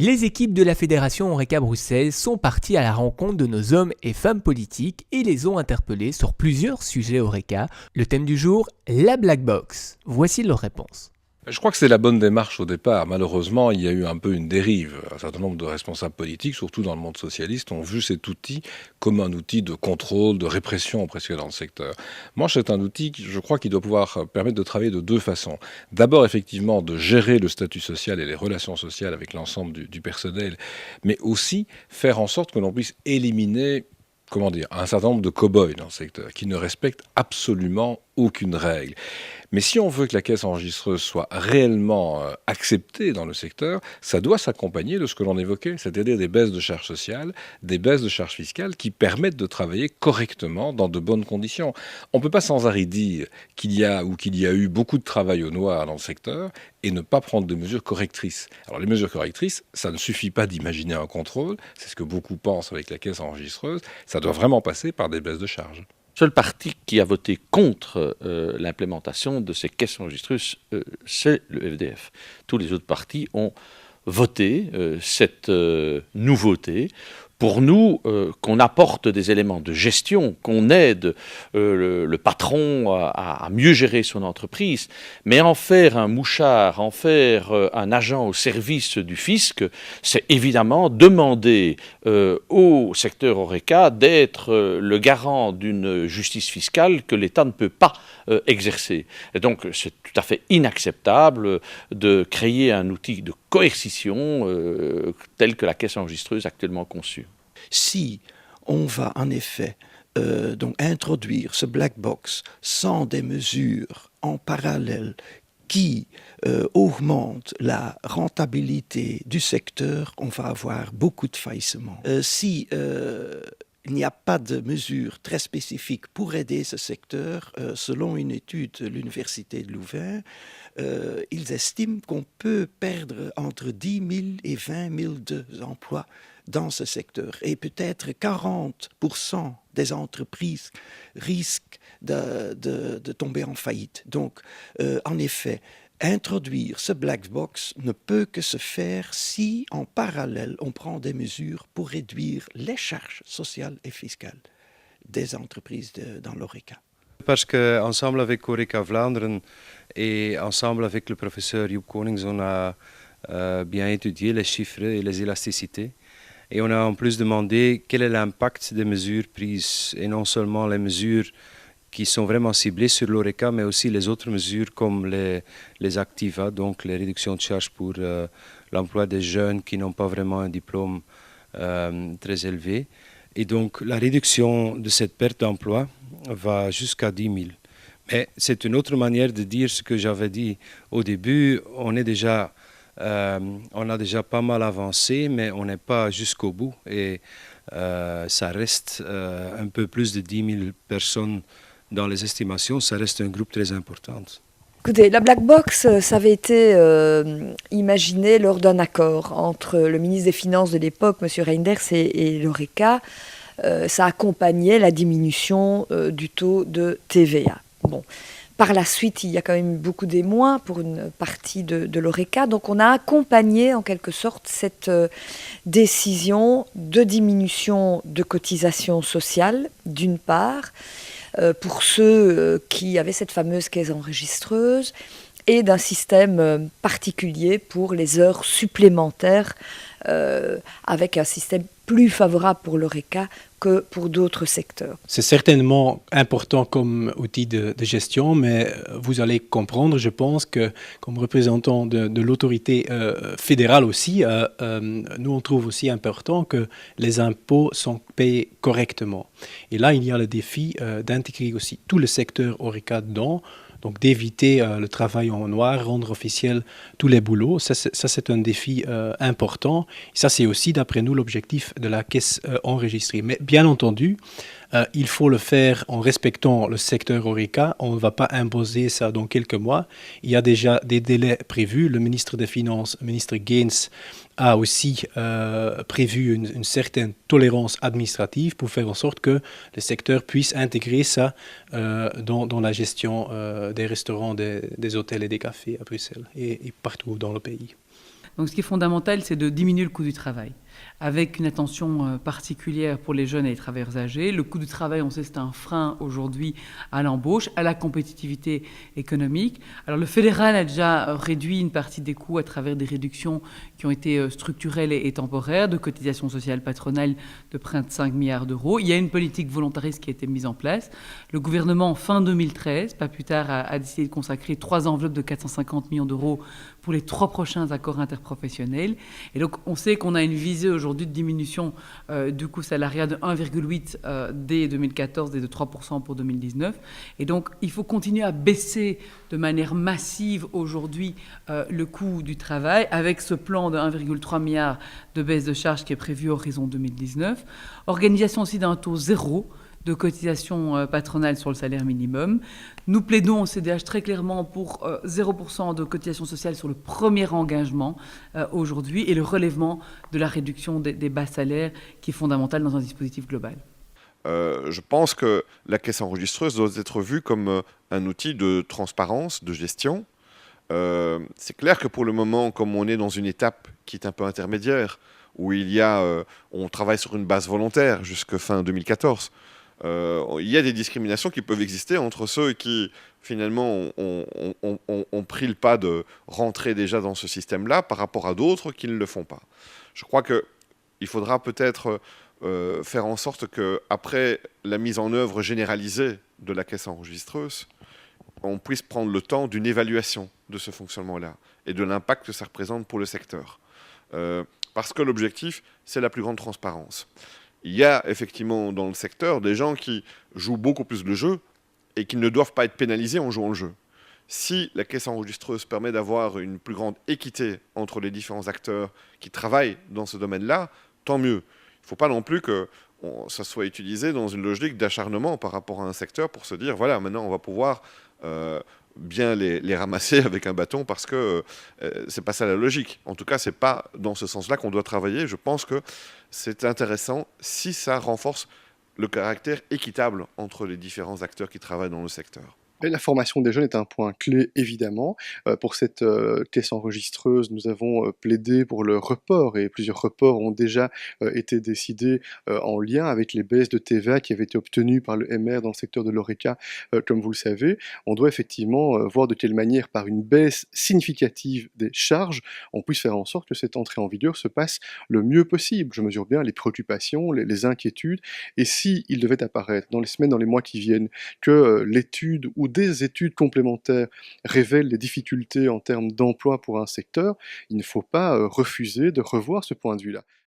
Les équipes de la Fédération Horeca Bruxelles sont parties à la rencontre de nos hommes et femmes politiques et les ont interpellés sur plusieurs sujets Horeca. Le thème du jour, la Black Box. Voici leurs réponses. Je crois que c'est la bonne démarche au départ. Malheureusement, il y a eu un peu une dérive. Un certain nombre de responsables politiques, surtout dans le monde socialiste, ont vu cet outil comme un outil de contrôle, de répression presque dans le secteur. Moi, c'est un outil, je crois, qui doit pouvoir permettre de travailler de deux façons. D'abord, effectivement, de gérer le statut social et les relations sociales avec l'ensemble du personnel, mais aussi faire en sorte que l'on puisse éliminer un certain nombre de cow-boys dans le secteur qui ne respectent absolument aucune règle. Mais si on veut que la caisse enregistreuse soit réellement acceptée dans le secteur, ça doit s'accompagner de ce que l'on évoquait, c'est-à-dire des baisses de charges sociales, des baisses de charges fiscales qui permettent de travailler correctement dans de bonnes conditions. On ne peut pas sans arrêt dire qu'il y a eu beaucoup de travail au noir dans le secteur et ne pas prendre de mesures correctrices. Alors les mesures correctrices, ça ne suffit pas d'imaginer un contrôle, c'est ce que beaucoup pensent avec la caisse enregistreuse, ça doit vraiment passer par des baisses de charges. Le seul parti qui a voté contre l'implémentation de ces caisses enregistreuses, c'est le FDF. Tous les autres partis ont voté cette nouveauté. Pour nous, qu'on apporte des éléments de gestion, qu'on aide le patron à mieux gérer son entreprise, mais en faire un mouchard, en faire un agent au service du fisc, c'est évidemment demander au secteur Horeca d'être le garant d'une justice fiscale que l'État ne peut pas exercer. Et donc c'est tout à fait inacceptable de créer un outil de coercition tel que la caisse enregistreuse actuellement conçue. Si on va en effet donc introduire ce black box sans des mesures en parallèle qui augmentent la rentabilité du secteur, on va avoir beaucoup de faillissements. Si il n'y a pas de mesures très spécifiques pour aider ce secteur. Selon une étude de l'Université de Louvain, ils estiment qu'on peut perdre entre 10 000 et 20 000 emplois dans ce secteur. Et peut-être 40% des entreprises risquent de tomber en faillite. Donc, en effet, introduire ce black box ne peut que se faire si, en parallèle, on prend des mesures pour réduire les charges sociales et fiscales des entreprises dans l'Horeca. Parce qu'ensemble avec Horeca Vlaanderen et ensemble avec le professeur Joep Konings, on a bien étudié les chiffres et les élasticités. Et on a en plus demandé quel est l'impact des mesures prises, et non seulement les mesures qui sont vraiment ciblées sur l'Horeca, mais aussi les autres mesures comme les activa, donc les réductions de charges pour l'emploi des jeunes qui n'ont pas vraiment un diplôme très élevé. Et donc la réduction de cette perte d'emploi va jusqu'à 10 000. Mais c'est une autre manière de dire ce que j'avais dit au début. On a déjà pas mal avancé, mais on n'est pas jusqu'au bout. Et ça reste un peu plus de 10 000 personnes dans les estimations. Ça reste un groupe très important. Écoutez, la Black Box, ça avait été imaginé lors d'un accord entre le ministre des Finances de l'époque, M. Reinders, et l'Horeca. Ça accompagnait la diminution du taux de TVA. Bon. Par la suite, il y a quand même eu beaucoup d'émois pour une partie de l'Horeca. Donc on a accompagné en quelque sorte cette décision de diminution de cotisations sociales, d'une part, pour ceux qui avaient cette fameuse caisse enregistreuse, et d'un système particulier pour les heures supplémentaires, avec un système plus favorable pour l'Horeca que pour d'autres secteurs. C'est certainement important comme outil de gestion, mais vous allez comprendre, je pense, que comme représentant de l'autorité fédérale aussi, nous on trouve aussi important que les impôts sont payés correctement. Et là, il y a le défi d'intégrer aussi tout le secteur Horeca dedans, donc d'éviter le travail en noir, rendre officiel tous les boulots. Ça c'est un défi important. Et ça, c'est aussi, d'après nous, l'objectif de la caisse enregistrée. Mais bien entendu, il faut le faire en respectant le secteur Horeca. On ne va pas imposer ça dans quelques mois. Il y a déjà des délais prévus. Le ministre des Finances, le ministre Gaines, a aussi prévu une certaine tolérance administrative pour faire en sorte que le secteur puisse intégrer ça dans la gestion des restaurants, des hôtels et des cafés à Bruxelles et partout dans le pays. Donc ce qui est fondamental, c'est de diminuer le coût du travail, avec une attention particulière pour les jeunes et les travailleurs âgés. Le coût du travail, on sait, c'est un frein aujourd'hui à l'embauche, à la compétitivité économique. Alors le fédéral a déjà réduit une partie des coûts à travers des réductions qui ont été structurelles et temporaires, de cotisations sociales patronales de près de 5 milliards d'euros. Il y a une politique volontariste qui a été mise en place. Le gouvernement, fin 2013, pas plus tard, a décidé de consacrer 3 enveloppes de 450 millions d'euros pour les 3 prochains accords interprofessionnels. Et donc on sait qu'on a une visée aujourd'hui de diminution du coût salarial de 1,8 dès 2014 et de 3% pour 2019. Et donc il faut continuer à baisser de manière massive aujourd'hui le coût du travail avec ce plan de 1,3 milliard de baisse de charges qui est prévu horizon 2019. Organisation aussi d'un taux zéro de cotisation patronale sur le salaire minimum. Nous plaidons au CDH très clairement pour 0% de cotisation sociale sur le premier engagement aujourd'hui et le relèvement de la réduction des bas salaires qui est fondamental dans un dispositif global. Je pense que la caisse enregistreuse doit être vue comme un outil de transparence, de gestion. C'est clair que pour le moment, comme on est dans une étape qui est un peu intermédiaire, où on travaille sur une base volontaire jusqu'à fin 2014, il y a des discriminations qui peuvent exister entre ceux qui, finalement, ont pris le pas de rentrer déjà dans ce système-là par rapport à d'autres qui ne le font pas. Je crois qu'il faudra peut-être faire en sorte qu'après la mise en œuvre généralisée de la caisse enregistreuse, on puisse prendre le temps d'une évaluation de ce fonctionnement-là et de l'impact que ça représente pour le secteur. Parce que l'objectif, c'est la plus grande transparence. Il y a effectivement dans le secteur des gens qui jouent beaucoup plus le jeu et qui ne doivent pas être pénalisés en jouant le jeu. Si la caisse enregistreuse permet d'avoir une plus grande équité entre les différents acteurs qui travaillent dans ce domaine-là, tant mieux. Il ne faut pas non plus que ça soit utilisé dans une logique d'acharnement par rapport à un secteur pour se dire, voilà, maintenant on va pouvoir bien les ramasser avec un bâton parce que c'est pas ça la logique. En tout cas, c'est pas dans ce sens-là qu'on doit travailler. Je pense que c'est intéressant si ça renforce le caractère équitable entre les différents acteurs qui travaillent dans le secteur. Et la formation des jeunes est un point clé, évidemment. Pour cette caisse enregistreuse, nous avons plaidé pour le report, et plusieurs reports ont déjà été décidés en lien avec les baisses de TVA qui avaient été obtenues par le MR dans le secteur de l'ORECA, comme vous le savez. On doit effectivement voir de quelle manière, par une baisse significative des charges, on puisse faire en sorte que cette entrée en vigueur se passe le mieux possible. Je mesure bien les préoccupations, les inquiétudes, et si il devait apparaître dans les semaines, dans les mois qui viennent, que l'étude ou des études complémentaires révèlent les difficultés en termes d'emploi pour un secteur, il ne faut pas refuser de revoir ce point de vue-là.